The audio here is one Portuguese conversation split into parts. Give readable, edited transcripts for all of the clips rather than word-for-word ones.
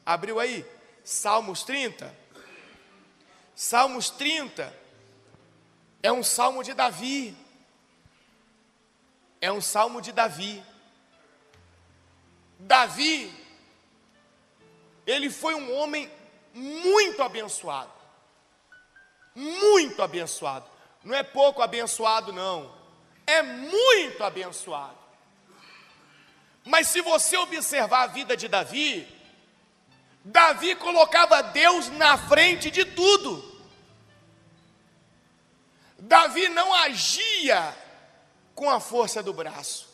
Abriu aí? Salmos 30. Salmos 30 é um salmo de Davi. É um salmo de Davi. Davi, ele foi um homem muito abençoado. Muito abençoado. Não é pouco abençoado, não. É muito abençoado. Mas se você observar a vida de Davi, Davi colocava Deus na frente de tudo. Davi não agia com a força do braço.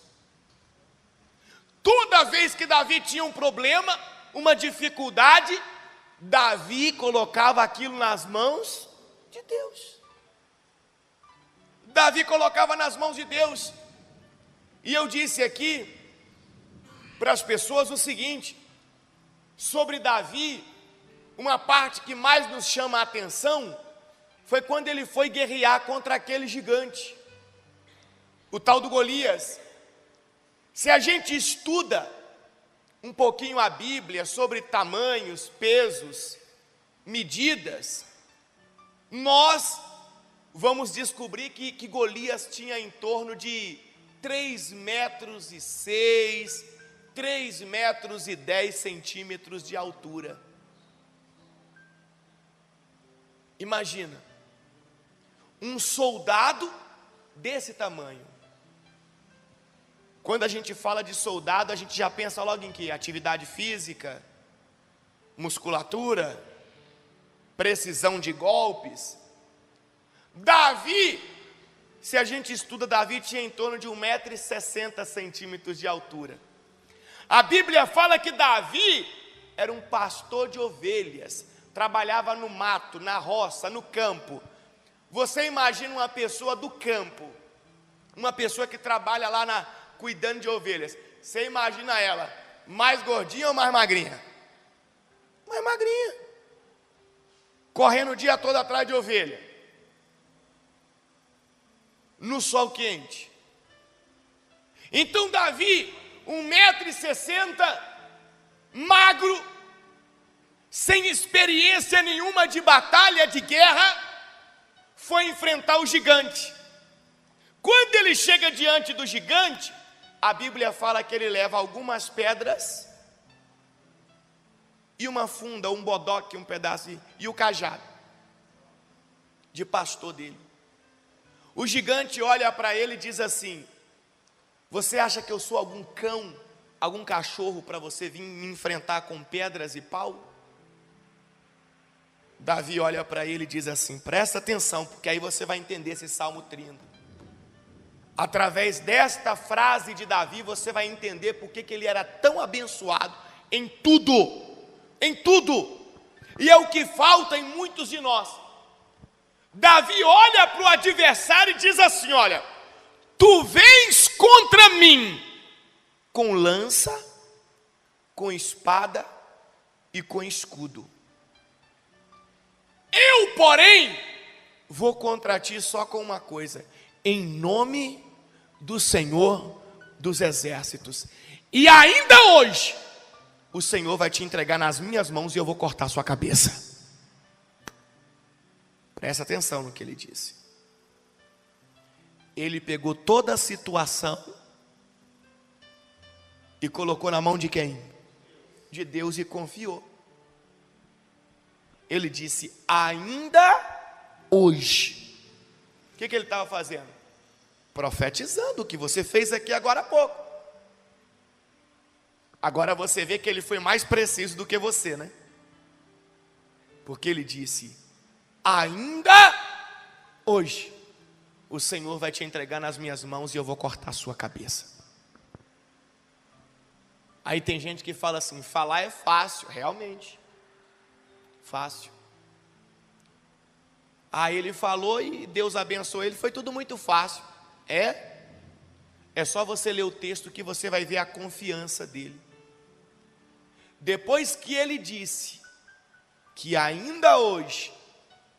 Toda vez que Davi tinha um problema, uma dificuldade, Davi colocava aquilo nas mãos de Deus. Davi colocava nas mãos de Deus. E eu disse aqui para as pessoas o seguinte, sobre Davi, uma parte que mais nos chama a atenção, foi quando ele foi guerrear contra aquele gigante, o tal do Golias. Se a gente estuda um pouquinho a Bíblia sobre tamanhos, pesos, medidas, nós vamos descobrir que Golias tinha em torno de 3,6 metros, 3,10 metros de altura. Imagina, um soldado desse tamanho. Quando a gente fala de soldado, a gente já pensa logo em quê? Atividade física, musculatura, precisão de golpes. Davi, se a gente estuda, Davi tinha em torno de 1,60 m de altura. A Bíblia fala que Davi era um pastor de ovelhas, trabalhava no mato, na roça, no campo. Você imagina uma pessoa do campo, uma pessoa que trabalha lá cuidando de ovelhas. Você imagina ela mais gordinha ou mais magrinha? Mais magrinha. Correndo o dia todo atrás de ovelha. No sol quente. Então Davi, 1,60 m, magro, sem experiência nenhuma de batalha, de guerra, foi enfrentar o gigante. Quando ele chega diante do gigante, a Bíblia fala que ele leva algumas pedras e uma funda, um bodoque, um pedaço, e o cajado de pastor dele. O gigante olha para ele e diz assim: você acha que eu sou algum cão, algum cachorro para você vir me enfrentar com pedras e pau? Davi olha para ele e diz assim: presta atenção, porque aí você vai entender esse Salmo 30. Através desta frase de Davi, você vai entender porque que ele era tão abençoado em tudo, em tudo. E é o que falta em muitos de nós. Davi olha para o adversário e diz assim: olha, tu vens contra mim com lança, com espada e com escudo. Eu, porém, vou contra ti só com uma coisa: em nome do Senhor dos Exércitos. E ainda hoje, o Senhor vai te entregar nas minhas mãos e eu vou cortar sua cabeça. Presta atenção no que ele disse. Ele pegou toda a situação e colocou na mão de quem? De Deus, e confiou. Ele disse: ainda hoje. O que ele estava fazendo? Profetizando o que você fez aqui agora há pouco. Agora você vê que ele foi mais preciso do que você, né? Porque ele disse: ainda hoje o Senhor vai te entregar nas minhas mãos e eu vou cortar a sua cabeça. Aí tem gente que fala assim: falar é fácil. Realmente fácil. Aí ele falou e Deus abençoou ele, foi tudo muito fácil. É só você ler o texto que você vai ver a confiança dele. Depois que ele disse que ainda hoje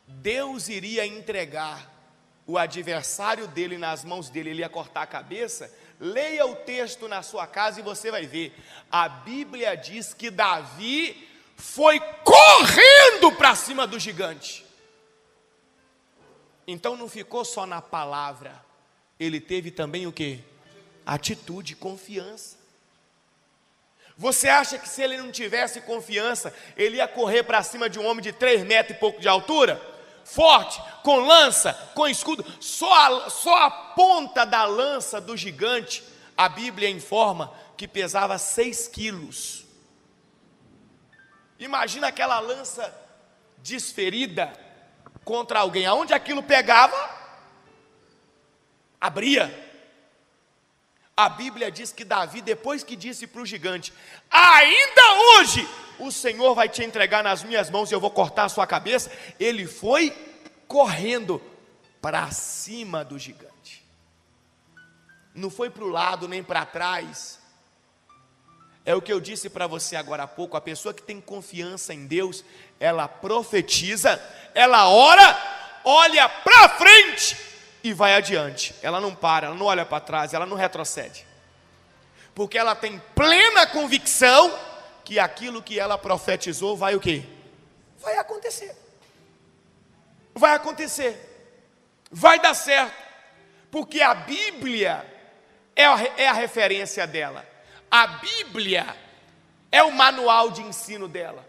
Deus iria entregar o adversário dele nas mãos dele, ele ia cortar a cabeça, leia o texto na sua casa e você vai ver. A Bíblia diz que Davi foi correndo para cima do gigante. Então não ficou só na palavra, ele teve também o quê? Atitude, confiança. Você acha que se ele não tivesse confiança, ele ia correr para cima de um homem de 3 metros e pouco de altura? Forte, com lança, com escudo, só a ponta da lança do gigante, a Bíblia informa que pesava 6 quilos. Imagina aquela lança desferida contra alguém, aonde aquilo pegava, abria. A Bíblia diz que Davi, depois que disse para o gigante, ainda hoje o Senhor vai te entregar nas minhas mãos e eu vou cortar a sua cabeça, ele foi correndo para cima do gigante. Não foi para o lado nem para trás. É o que eu disse para você agora há pouco, a pessoa que tem confiança em Deus, ela profetiza, ela ora, olha para frente e vai adiante. Ela não para, ela não olha para trás, ela não retrocede. Porque ela tem plena convicção que aquilo que ela profetizou vai o quê? Vai acontecer. Vai acontecer. Vai dar certo. Porque a Bíblia é a referência dela. A Bíblia é o manual de ensino dela.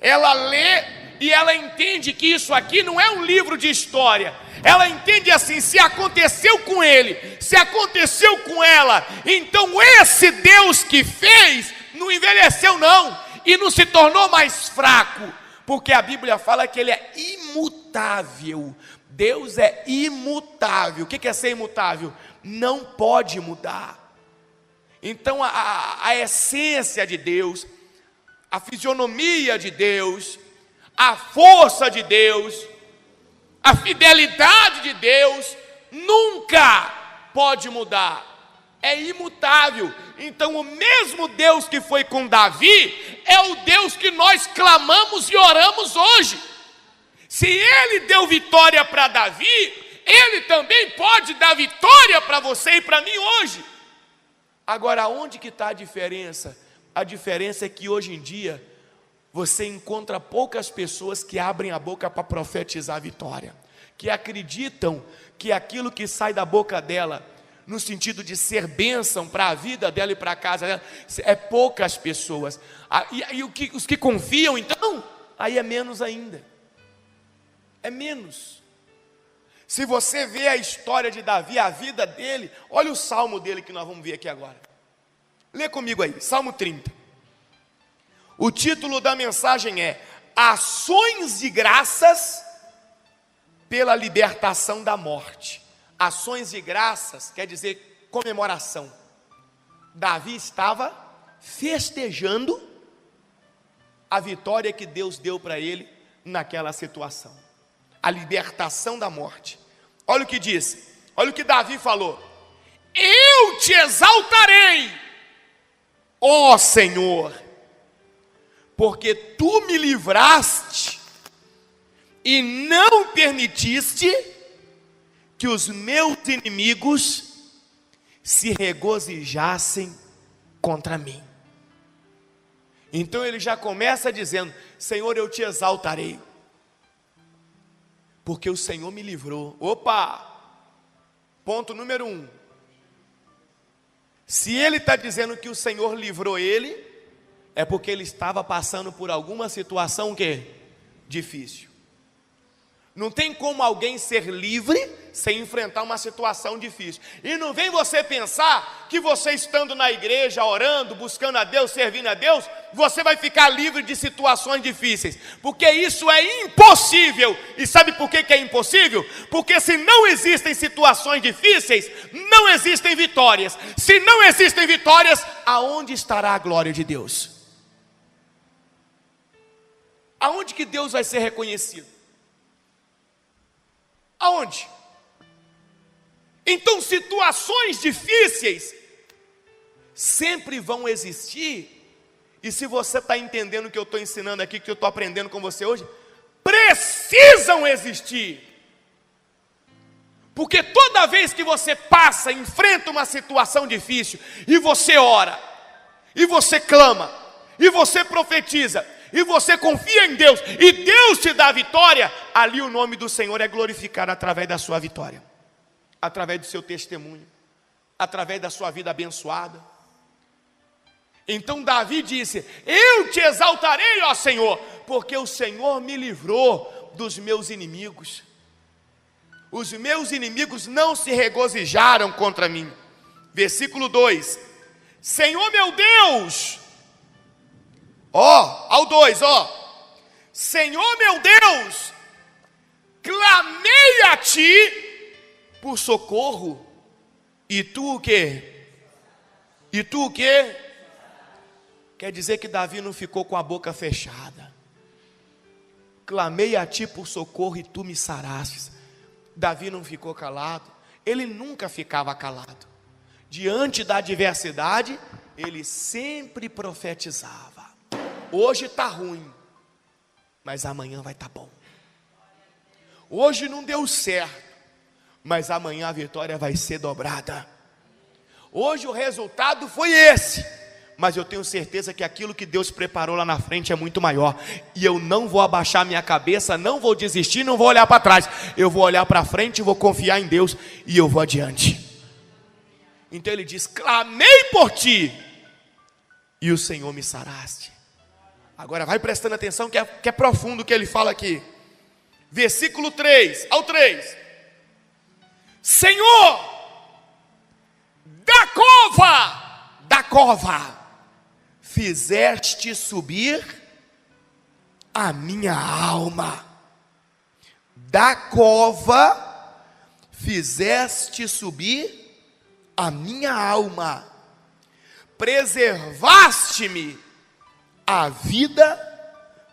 Ela lê e ela entende que isso aqui não é um livro de história. Ela entende assim, se aconteceu com ele, se aconteceu com ela, então esse Deus que fez, não envelheceu não, e não se tornou mais fraco, porque a Bíblia fala que ele é imutável. Deus é imutável. O que é ser imutável? Não pode mudar. Então a essência de Deus, a fisionomia de Deus, a força de Deus, a fidelidade de Deus nunca pode mudar, é imutável. Então o mesmo Deus que foi com Davi é o Deus que nós clamamos e oramos hoje. Se ele deu vitória para Davi, ele também pode dar vitória para você e para mim hoje. Agora, onde que está a diferença? A diferença é que hoje em dia você encontra poucas pessoas que abrem a boca para profetizar a vitória, que acreditam que aquilo que sai da boca dela, no sentido de ser bênção para a vida dela e para a casa dela, é poucas pessoas. E os que confiam, então, aí é menos ainda. É menos. Se você vê a história de Davi, a vida dele, olha o salmo dele que nós vamos ver aqui agora. Lê comigo aí, Salmo 30. O título da mensagem é Ações de Graças pela Libertação da Morte. Ações de graças quer dizer comemoração. Davi estava festejando a vitória que Deus deu para ele naquela situação. A libertação da morte. Olha o que diz, olha o que Davi falou: eu te exaltarei, ó Senhor, porque tu me livraste e não permitiste que os meus inimigos se regozijassem contra mim. Então ele já começa dizendo: Senhor, eu te exaltarei, porque o Senhor me livrou. Opa! Ponto número 1. Se ele está dizendo que o Senhor livrou ele, é porque ele estava passando por alguma situação que difícil. Não tem como alguém ser livre sem enfrentar uma situação difícil. E não vem você pensar que você estando na igreja, orando, buscando a Deus, servindo a Deus, você vai ficar livre de situações difíceis. Porque isso é impossível. E sabe por que é impossível? Porque se não existem situações difíceis, não existem vitórias. Se não existem vitórias, aonde estará a glória de Deus? Aonde que Deus vai ser reconhecido? Aonde? Então situações difíceis sempre vão existir. E se você está entendendo o que eu estou ensinando aqui, que eu estou aprendendo com você hoje, precisam existir. Porque toda vez que você passa, enfrenta uma situação difícil, e você ora, e você clama, e você profetiza, e você confia em Deus, e Deus te dá a vitória, ali o nome do Senhor é glorificado através da sua vitória, através do seu testemunho, através da sua vida abençoada. Então Davi disse: eu te exaltarei, ó Senhor, porque o Senhor me livrou dos meus inimigos. Os meus inimigos não se regozijaram contra mim. Versículo 2: Senhor meu Deus, ao 2, Senhor meu Deus, clamei a ti por socorro, e tu o quê? E tu o quê? Quer dizer que Davi não ficou com a boca fechada. Clamei a ti por socorro e tu me sarastes. Davi não ficou calado, ele nunca ficava calado. Diante da adversidade, ele sempre profetizava. Hoje está ruim, mas amanhã vai estar bom. Hoje não deu certo, mas amanhã a vitória vai ser dobrada. Hoje o resultado foi esse, mas eu tenho certeza que aquilo que Deus preparou lá na frente é muito maior. E eu não vou abaixar minha cabeça, não vou desistir, não vou olhar para trás. Eu vou olhar para frente, vou confiar em Deus e eu vou adiante. Então ele diz: clamei por ti e o Senhor me saraste. Agora vai prestando atenção que é profundo o que ele fala aqui. Versículo 3, ao 3. Senhor, da cova, fizeste subir a minha alma. Da cova, fizeste subir a minha alma. Preservaste-me a vida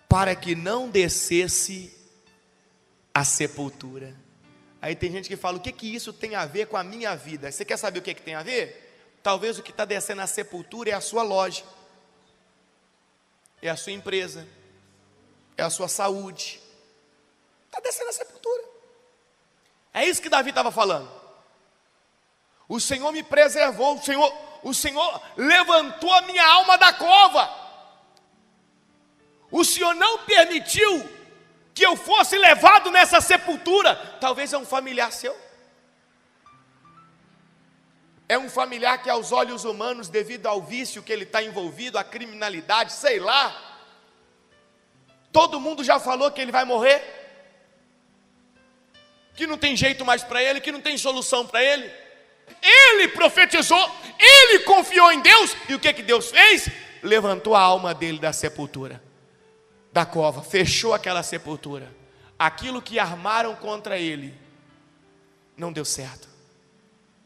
para que não descesse a sepultura. Aí tem gente que fala: o que isso tem a ver com a minha vida? Você quer saber o que tem a ver? Talvez o que está descendo a sepultura é a sua loja, é a sua empresa, é a sua saúde. Está descendo a sepultura. É isso que Davi estava falando. O Senhor me preservou, o Senhor levantou a minha alma da cova. O Senhor não permitiu que eu fosse levado nessa sepultura. Talvez é um familiar seu. É um familiar que aos olhos humanos, devido ao vício que ele está envolvido, à criminalidade, sei lá, todo mundo já falou que ele vai morrer, que não tem jeito mais para ele, que não tem solução para ele. Ele profetizou, ele confiou em Deus, e o que Deus fez? Levantou a alma dele da sepultura, da cova, fechou aquela sepultura. Aquilo que armaram contra ele não deu certo,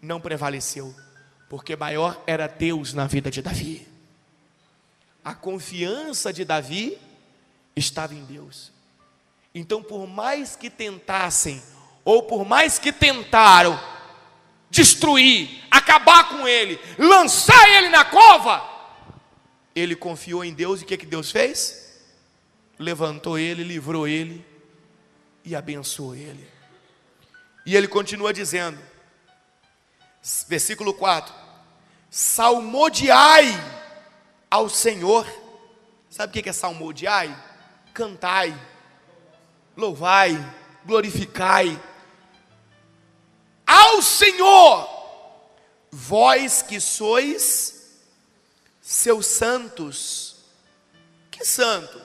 não prevaleceu, porque maior era Deus na vida de Davi. A confiança de Davi estava em Deus. Então, por mais que tentassem, ou por mais que tentaram destruir, acabar com ele, lançar ele na cova, ele confiou em Deus. E o que Deus fez? Levantou ele, livrou ele e abençoou ele. E ele continua dizendo, versículo 4: salmodiai ao Senhor. Sabe o que é salmodiai? Cantai, louvai, glorificai ao Senhor, vós que sois seus santos. Que santo?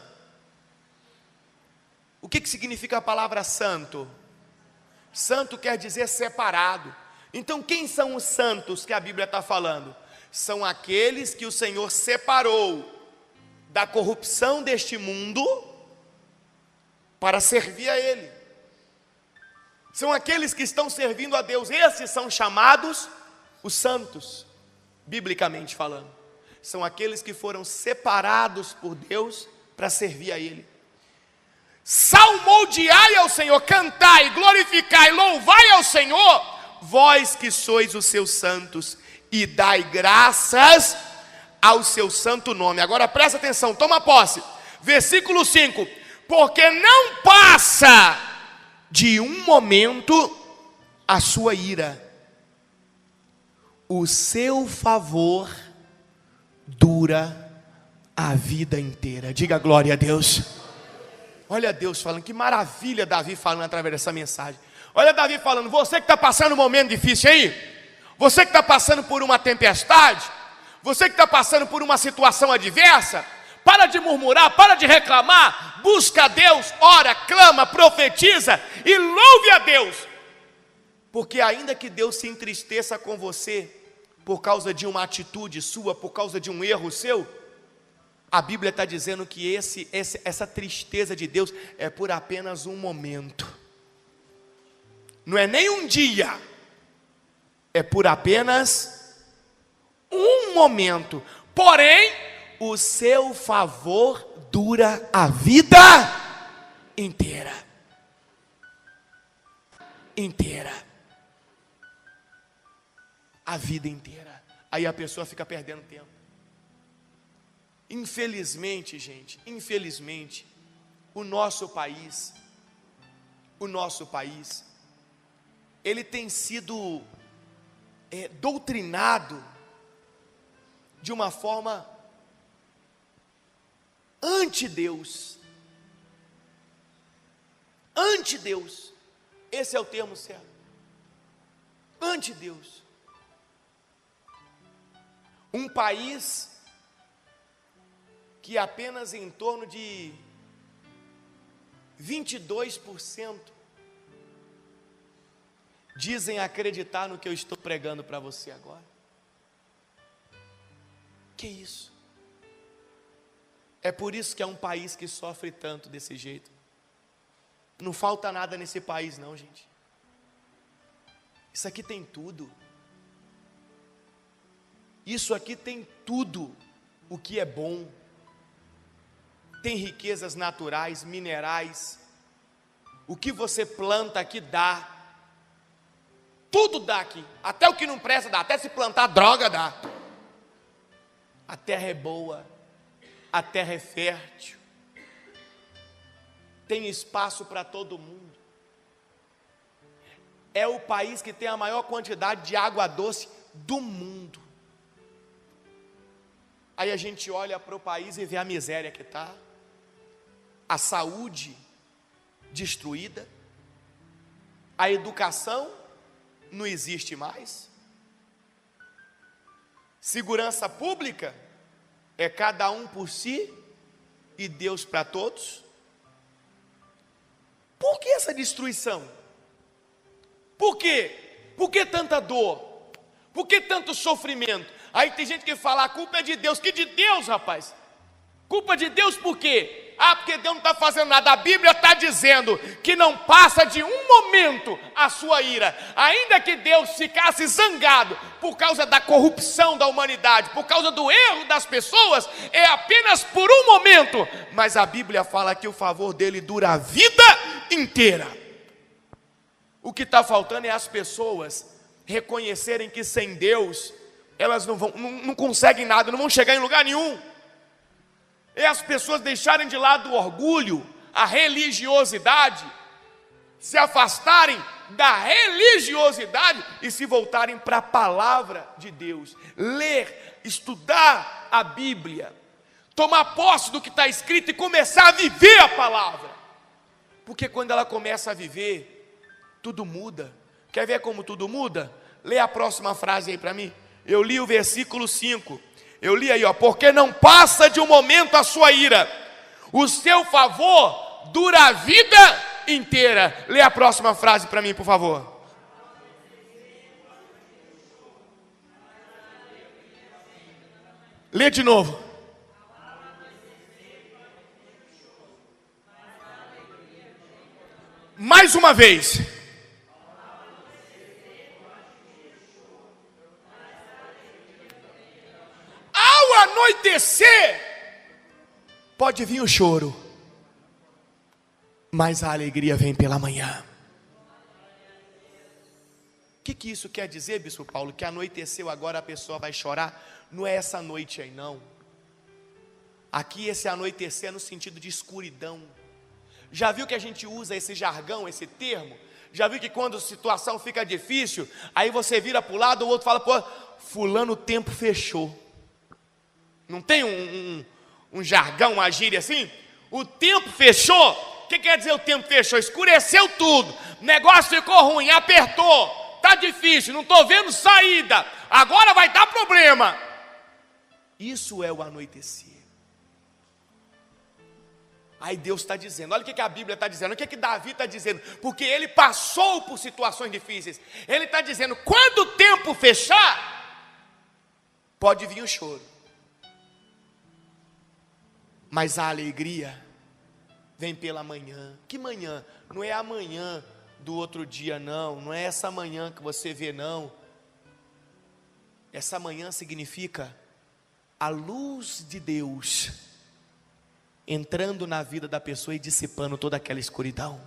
O que significa a palavra santo? Santo quer dizer separado. Então quem são os santos que a Bíblia está falando? São aqueles que o Senhor separou da corrupção deste mundo para servir a Ele. São aqueles que estão servindo a Deus. Esses são chamados os santos, biblicamente falando. São aqueles que foram separados por Deus para servir a Ele. Salmodiai ao Senhor, cantai, glorificai, louvai ao Senhor, vós que sois os seus santos, e dai graças ao seu santo nome. Agora presta atenção, toma posse. Versículo 5: porque não passa de um momento a sua ira, o seu favor dura a vida inteira. Diga glória a Deus. Olha Deus falando, que maravilha Davi falando através dessa mensagem. Olha Davi falando, você que está passando um momento difícil aí, você que está passando por uma tempestade, você que está passando por uma situação adversa, para de murmurar, para de reclamar, busca a Deus, ora, clama, profetiza e louve a Deus. Porque ainda que Deus se entristeça com você, por causa de uma atitude sua, por causa de um erro seu, a Bíblia está dizendo que essa tristeza de Deus é por apenas um momento. Não é nem um dia, é por apenas um momento. Porém, o seu favor dura a vida inteira. Inteira. A vida inteira. Aí a pessoa fica perdendo tempo. Infelizmente, gente, infelizmente, o nosso país, ele tem sido doutrinado de uma forma anti-Deus. Anti-Deus. Esse é o termo certo. Anti-Deus. Um país que apenas em torno de 22% dizem acreditar no que eu estou pregando para você agora. Que isso? É por isso que é um país que sofre tanto desse jeito. Não falta nada nesse país não, gente. Isso aqui tem tudo. Isso aqui tem tudo o que é bom. Tem riquezas naturais, minerais. O que você planta aqui dá. Tudo dá aqui. Até o que não presta dá. Até se plantar droga dá. A terra é boa. A terra é fértil. Tem espaço para todo mundo. É o país que tem a maior quantidade de água doce do mundo. Aí a gente olha para o país e vê a miséria que está, a saúde destruída, a educação não existe mais, segurança pública é cada um por si e Deus para todos. Por que essa destruição? Por quê? Por que tanta dor? Por que tanto sofrimento? Aí tem gente que fala, a culpa é de Deus. Que de Deus, rapaz? Culpa de Deus por quê? Ah, porque Deus não está fazendo nada. A Bíblia está dizendo que não passa de um momento a sua ira. Ainda que Deus ficasse zangado por causa da corrupção da humanidade, por causa do erro das pessoas, é apenas por um momento. Mas a Bíblia fala que o favor dele dura a vida inteira. O que está faltando é as pessoas reconhecerem que sem Deus elas não conseguem nada, não vão chegar em lugar nenhum. É as pessoas deixarem de lado o orgulho, a religiosidade, se afastarem da religiosidade e se voltarem para a palavra de Deus, ler, estudar a Bíblia, tomar posse do que está escrito e começar a viver a palavra, porque quando ela começa a viver, tudo muda. Quer ver como tudo muda? Lê a próxima frase aí para mim. Eu li o versículo 5. Eu li aí, ó. Porque não passa de um momento a sua ira. O seu favor dura a vida inteira. Lê a próxima frase para mim, por favor. Lê de novo. Mais uma vez. Ao anoitecer, pode vir o choro, mas a alegria vem pela manhã. O que isso quer dizer, Bispo Paulo? Que anoiteceu, agora a pessoa vai chorar? Não é essa noite aí não. Aqui esse anoitecer é no sentido de escuridão. Já viu que a gente usa esse jargão, esse termo? Já viu que quando a situação fica difícil, aí você vira para o lado, o outro fala, pô, fulano, o tempo fechou. Não tem um jargão, uma gíria assim. O tempo fechou. O que quer dizer o tempo fechou? Escureceu tudo, o negócio ficou ruim, apertou, tá difícil, não estou vendo saída, agora vai dar problema. Isso é o anoitecer. Aí Deus está dizendo, olha o que a Bíblia está dizendo, o que Davi está dizendo, porque ele passou por situações difíceis. Ele está dizendo, quando o tempo fechar, pode vir o choro, mas a alegria vem pela manhã. Que manhã? Não é amanhã do outro dia, não é essa manhã que você vê, não. Essa manhã significa a luz de Deus entrando na vida da pessoa e dissipando toda aquela escuridão.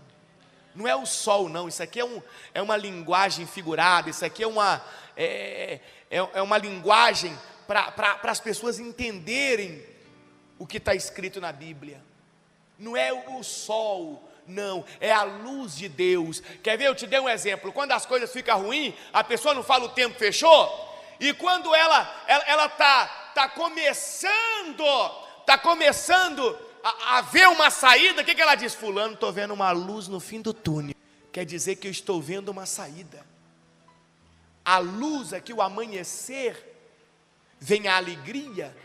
Não é o sol, não. Isso aqui é uma linguagem figurada. Isso aqui é uma linguagem para as pessoas entenderem o que está escrito na Bíblia. Não é o sol, não, é a luz de Deus. Quer ver? Eu te dei um exemplo. Quando as coisas ficam ruins, a pessoa não fala o tempo fechou. E quando ela tá começando a ver uma saída, o que ela diz? Fulano, estou vendo uma luz no fim do túnel. Quer dizer que eu estou vendo uma saída. A luz aqui, o amanhecer, vem a alegria.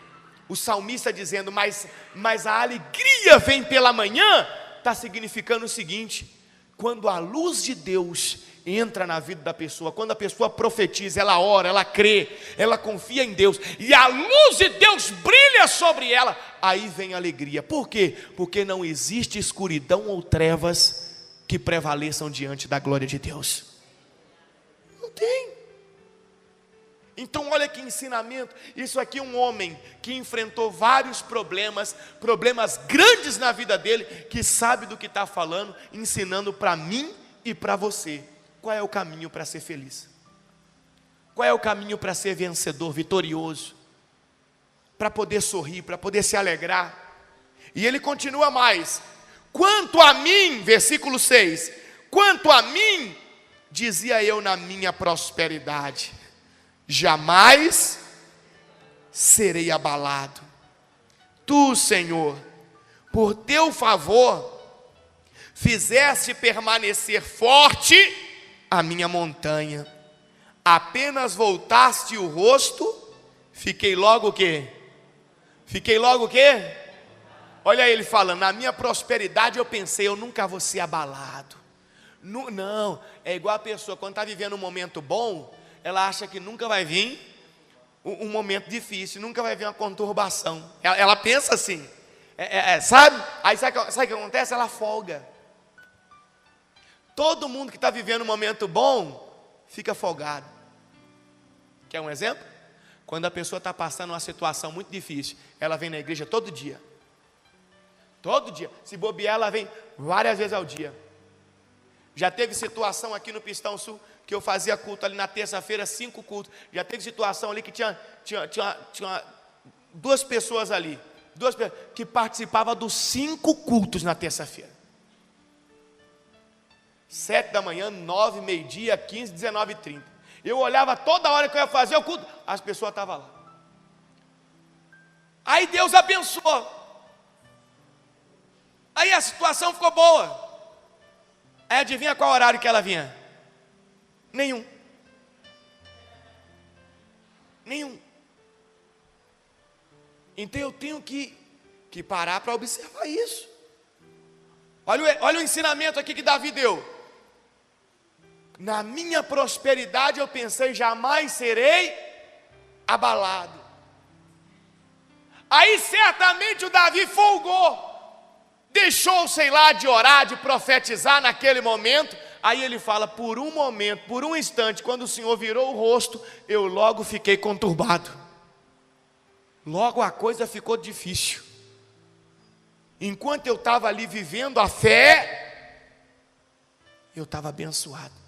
O salmista dizendo, mas a alegria vem pela manhã, está significando o seguinte: quando a luz de Deus entra na vida da pessoa, quando a pessoa profetiza, ela ora, ela crê, ela confia em Deus, e a luz de Deus brilha sobre ela, aí vem a alegria. Por quê? Porque não existe escuridão ou trevas que prevaleçam diante da glória de Deus. Não tem. Então olha que ensinamento. Isso aqui é um homem que enfrentou vários problemas grandes na vida dele, que sabe do que está falando, ensinando para mim e para você. Qual é o caminho para ser feliz? Qual é o caminho para ser vencedor, vitorioso? Para poder sorrir, para poder se alegrar. E ele continua mais. Quanto a mim, versículo 6, quanto a mim, dizia eu na minha prosperidade, jamais serei abalado. Tu, Senhor, por teu favor, fizeste permanecer forte a minha montanha. Apenas voltaste o rosto, fiquei logo o quê? Fiquei logo o quê? Olha ele falando, na minha prosperidade eu pensei, eu nunca vou ser abalado. Não, é igual a pessoa, quando está vivendo um momento bom, ela acha que nunca vai vir um momento difícil, nunca vai vir uma conturbação. Ela pensa assim, sabe? Aí sabe o que acontece? Ela folga. Todo mundo que está vivendo um momento bom, fica folgado. Quer um exemplo? Quando a pessoa está passando uma situação muito difícil, ela vem na igreja todo dia. Todo dia. Se bobear, ela vem várias vezes ao dia. Já teve situação aqui no Pistão Sul, que eu fazia culto ali na terça-feira, 5 cultos. Já teve situação ali que tinha 2 pessoas ali, que participavam dos 5 cultos na terça-feira. 7 da manhã, 9, meio-dia, 15, 19 e 30. Eu olhava toda hora que eu ia fazer o culto, as pessoas estavam lá. Aí Deus abençoou. Aí a situação ficou boa. Aí adivinha qual horário que ela vinha? Nenhum. Então eu tenho que parar para observar isso. Olha o ensinamento aqui que Davi deu. Na minha prosperidade eu pensei, jamais serei abalado. Aí certamente o Davi folgou, deixou, sei lá, de orar, de profetizar naquele momento. Aí ele fala, por um momento, por um instante, quando o Senhor virou o rosto, eu logo fiquei conturbado. Logo a coisa ficou difícil. Enquanto eu estava ali vivendo a fé, eu estava abençoado.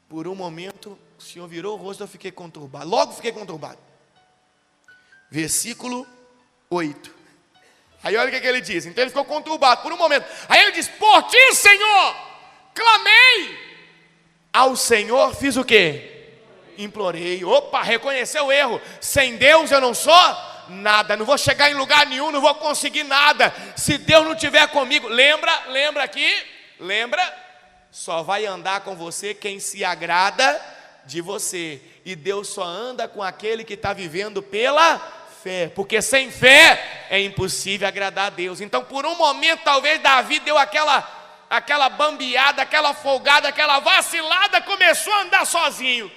Por um momento, o Senhor virou o rosto, eu fiquei conturbado. Logo fiquei conturbado. Versículo 8. Aí olha o que ele diz. Então ele ficou conturbado por um momento. Aí ele diz, por ti, Senhor, clamei. Ao Senhor fiz o quê? Implorei. Opa, reconheceu o erro. Sem Deus eu não sou nada, não vou chegar em lugar nenhum, não vou conseguir nada, se Deus não estiver comigo. Lembra aqui? Lembra? Só vai andar com você quem se agrada de você, e Deus só anda com aquele que está vivendo pela fé, porque sem fé é impossível agradar a Deus. Então por um momento talvez Davi deu aquela bambeada, aquela folgada, aquela vacilada, começou a andar sozinho.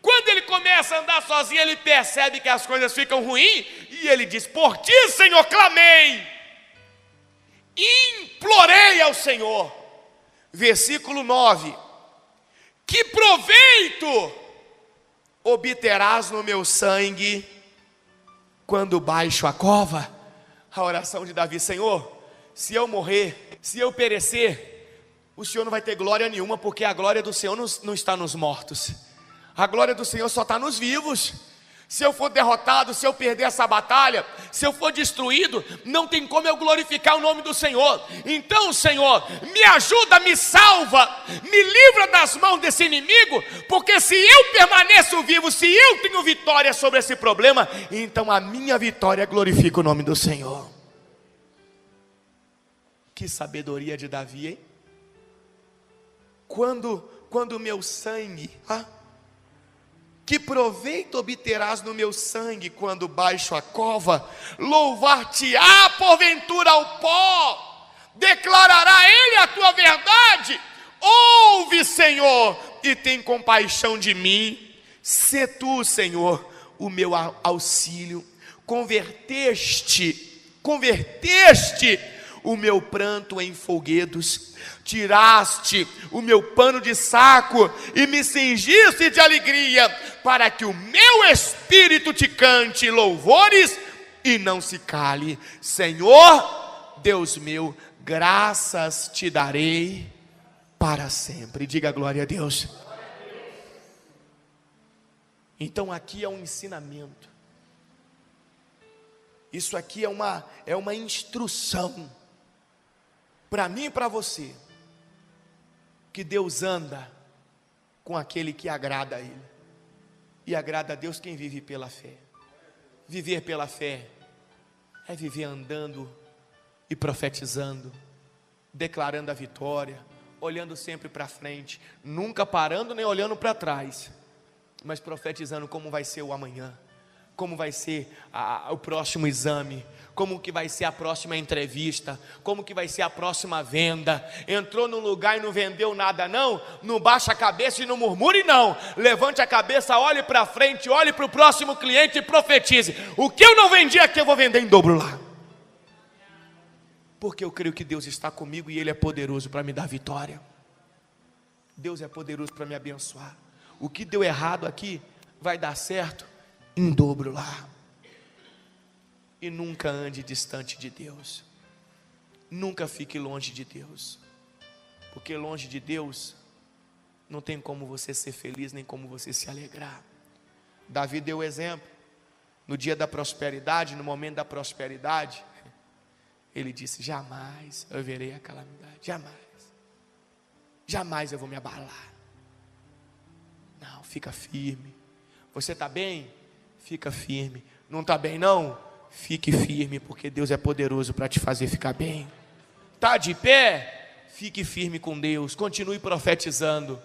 Quando ele começa a andar sozinho, ele percebe que as coisas ficam ruins, e ele diz: por ti, Senhor, clamei, implorei ao Senhor. Versículo 9: que proveito obterás no meu sangue quando baixo a cova? A oração de Davi: Senhor, se eu morrer, se eu perecer, o Senhor não vai ter glória nenhuma, porque a glória do Senhor não está nos mortos, a glória do Senhor só está nos vivos. Se eu for derrotado, se eu perder essa batalha, se eu for destruído, não tem como eu glorificar o nome do Senhor. Então, Senhor, me ajuda, me salva, me livra das mãos desse inimigo, porque se eu permaneço vivo, se eu tenho vitória sobre esse problema, então a minha vitória glorifica o nome do Senhor. Que sabedoria de Davi, hein? Quando o meu sangue... que proveito obterás no meu sangue quando baixo a cova? Louvar-te-á porventura ao pó, declarará ele a tua verdade. Ouve, Senhor, e tem compaixão de mim. Sê tu, Senhor, o meu auxílio. Converteste o meu pranto em folguedos, tiraste o meu pano de saco e me cingiste de alegria, para que o meu espírito te cante louvores e não se cale. Senhor, Deus meu, graças te darei para sempre. Diga glória a Deus. Então aqui é um ensinamento. Isso aqui é uma instrução para mim e para você, que Deus anda com aquele que agrada a Ele, e agrada a Deus quem vive pela fé. Viver pela fé é viver andando e profetizando, declarando a vitória, olhando sempre para frente, nunca parando nem olhando para trás, mas profetizando como vai ser o amanhã, como vai ser o próximo exame, como que vai ser a próxima entrevista, como que vai ser a próxima venda. Entrou num lugar e não vendeu nada, não baixa a cabeça e não murmure, não. Levante a cabeça, olhe para frente, olhe para o próximo cliente e profetize: o que eu não vendi aqui eu vou vender em dobro lá, porque eu creio que Deus está comigo e Ele é poderoso para me dar vitória. Deus é poderoso para me abençoar. O que deu errado aqui vai dar certo em dobro lá. E nunca ande distante de Deus, nunca fique longe de Deus, porque longe de Deus não tem como você ser feliz, nem como você se alegrar. Davi deu o exemplo, no dia da prosperidade, no momento da prosperidade, ele disse: jamais eu verei a calamidade, jamais eu vou me abalar. Não, fica firme. Você está bem? Fica firme. Não está bem não? Fique firme, porque Deus é poderoso para te fazer ficar bem. Está de pé? Fique firme com Deus, continue profetizando,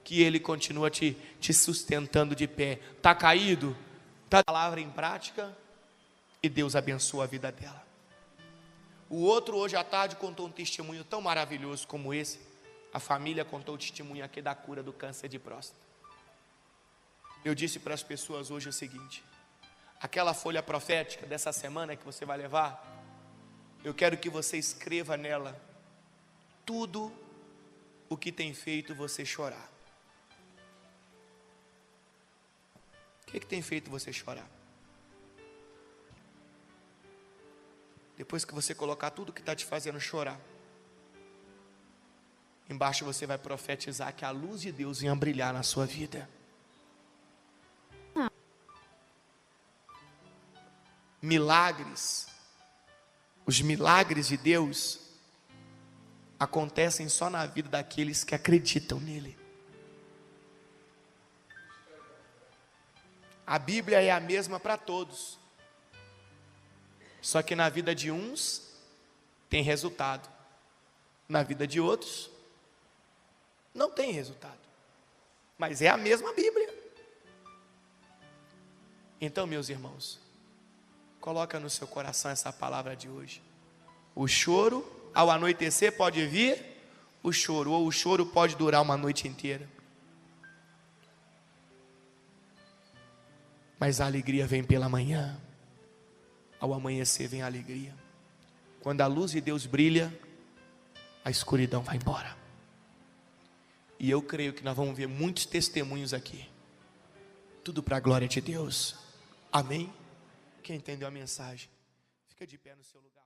que Ele continua te sustentando de pé. Está caído? Está a palavra em prática, e Deus abençoa a vida dela. O outro hoje à tarde contou um testemunho tão maravilhoso como esse. A família contou o testemunho aqui da cura do câncer de próstata. Eu disse para as pessoas hoje o seguinte: aquela folha profética dessa semana que você vai levar, eu quero que você escreva nela tudo o que tem feito você chorar. O que tem feito você chorar? Depois que você colocar tudo que está te fazendo chorar, embaixo você vai profetizar que a luz de Deus venha brilhar na sua vida. Milagres, os milagres de Deus acontecem só na vida daqueles que acreditam nele. A Bíblia é a mesma para todos. Só que na vida de uns tem resultado, na vida de outros não tem resultado. Mas é a mesma Bíblia. Então, meus irmãos, coloca no seu coração essa palavra de hoje. O choro ao anoitecer pode vir o choro, ou o choro pode durar uma noite inteira. Mas a alegria vem pela manhã. Ao amanhecer vem a alegria. Quando a luz de Deus brilha, a escuridão vai embora. E eu creio que nós vamos ver muitos testemunhos aqui. Tudo para a glória de Deus. Amém? Quem entendeu a mensagem, fica de pé no seu lugar.